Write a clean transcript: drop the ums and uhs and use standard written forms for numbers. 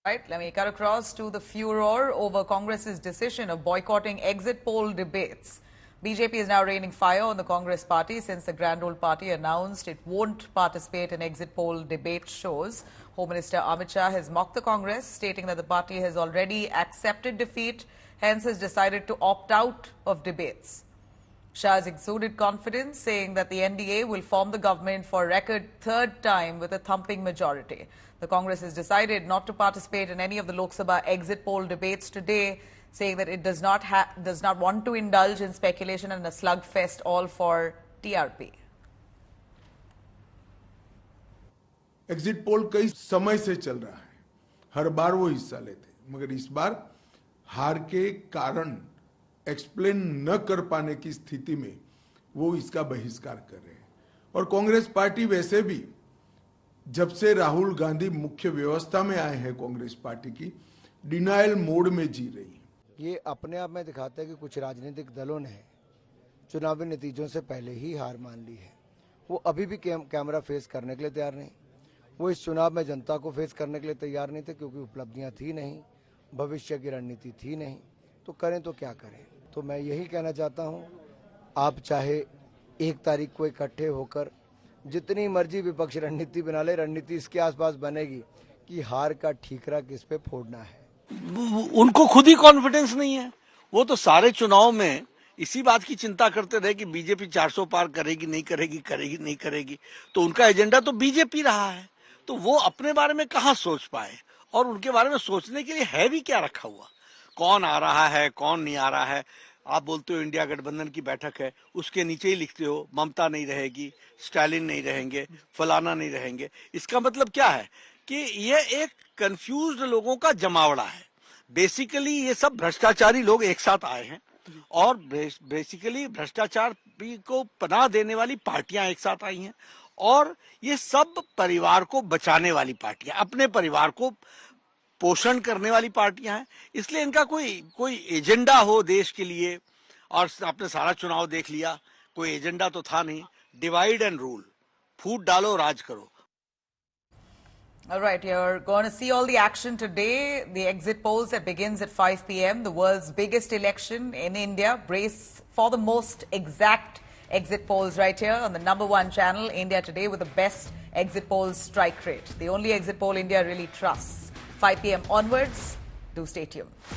Right, let me cut across to the furor over Congress's decision of boycotting exit poll debates. BJP is now raining fire on the Congress party since the Grand Old Party announced it won't participate in exit poll debate shows. Home Minister Amit Shah has mocked the Congress, stating that the party has already accepted defeat, hence has decided to opt out of debates. Shah has exuded confidence, saying that the NDA will form the government for a record third time with a thumping majority. The Congress has decided not to participate in any of the Lok Sabha exit poll debates today, saying that it does not want to indulge in speculation and a slugfest all for TRP. Exit poll कई समय से चल रहा है, हर बार वो हिस्सा लेते, मगर इस बार हार के कारण एक्सप्लेन न कर पाने की स्थिति में वो इसका बहिष्कार कर रहे हैं। और कांग्रेस पार्टी वैसे भी जब से राहुल गांधी मुख्य व्यवस्था में आए हैं, कांग्रेस पार्टी की डिनायल मोड में जी रही है। ये अपने आप में दिखाता है कि कुछ राजनीतिक दलों ने चुनावी नतीजों से पहले ही हार मान ली है। वो अभी भी कैमरा फेस करने के लिए तैयार नहीं, वो इस चुनाव में जनता को फेस करने के लिए तैयार नहीं थे, क्योंकि उपलब्धियां थी नहीं, भविष्य की रणनीति थी नहीं, तो करें तो क्या करें। तो मैं यही कहना चाहता हूं, आप चाहे 1 तारीख को इकट्ठे होकर जितनी मर्जी विपक्ष रणनीति बना ले, रणनीति इसके आसपास बनेगी कि हार का ठीकरा किस पे फोड़ना है। उनको खुद ही कॉन्फिडेंस नहीं है। वो तो सारे चुनाव में इसी बात की चिंता करते रहे कि बीजेपी 400 पार करेगी नहीं करेगी, तो उनका एजेंडा तो बीजेपी रहा है। तो वो अपने बारे में कहां सोच पाए, और उनके बारे में सोचने के लिए है भी क्या रखा हुआ। कौन आ रहा है, कौन नहीं आ रहा है। आप बोलते हो इंडिया गठबंधन की बैठक है, उसके नीचे ही लिखते हो ममता नहीं रहेगी, स्टालिन नहीं रहेंगे, फलाना नहीं रहेंगे। इसका मतलब क्या है कि ये एक कंफ्यूज्ड लोगों का जमावड़ा है। बेसिकली ये सब भ्रष्टाचारी लोग एक साथ आए हैं, और बेसिकली भ्रष्टाचार को पनाह देने वाली पार्टियां एक साथ आई हैं, और ये सब परिवार को बचाने वाली पार्टियां, अपने परिवार को पोषण करने वाली पार्टियां हैं। इसलिए इनका कोई एजेंडा हो देश के लिए, और आपने सारा चुनाव देख लिया, कोई एजेंडा तो था नहीं। डिवाइड एंड रूल, फूट डालो राज करो। All right, you're going to see all the action today. The exit polls that begins at 5 p.m. The world's biggest election in India. Brace for the most exact exit polls right here on the #1 channel, India Today, with the best exit polls strike rate. The only exit poll India really trusts. 5 p.m. onwards, do stay tuned.